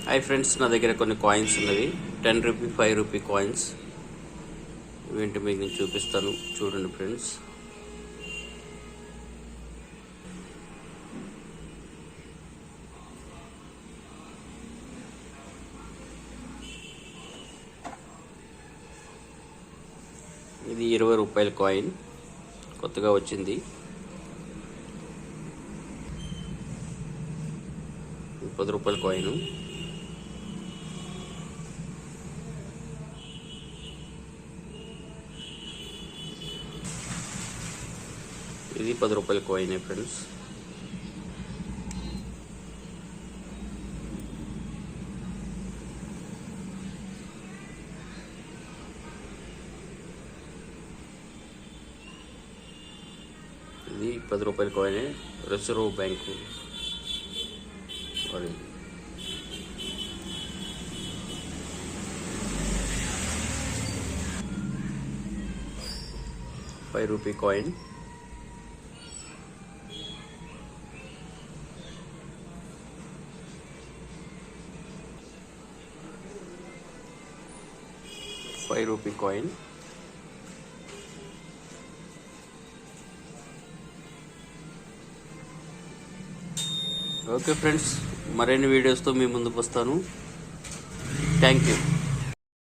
Hi friends, నా దగ్గర కొన్ని కాయిన్స్ ఉన్నవి. 10 రూపీ 5 రూపీ కాయిన్స్. ఇవేంటి మీకు నేను చూపిస్తాను, చూడండి ఫ్రెండ్స్. ఇది 20 రూపాయల కాయిన్, కొత్తగా వచ్చింది. 10 రూపాయల కాయిన్. ఇది 10 రూపాయల కాయిన్ ఫ్రెండ్స్. ఇది 10 రూపాయల కాయిన్, రిజర్వ్ బ్యాంకు వాడి. ₹5 కాయిన్. ₹5 కాయిన్. ఓకే ఫ్రెండ్స్, మరిన్ని వీడియోస్తో మీ ముందుకు వస్తాను. Thank you.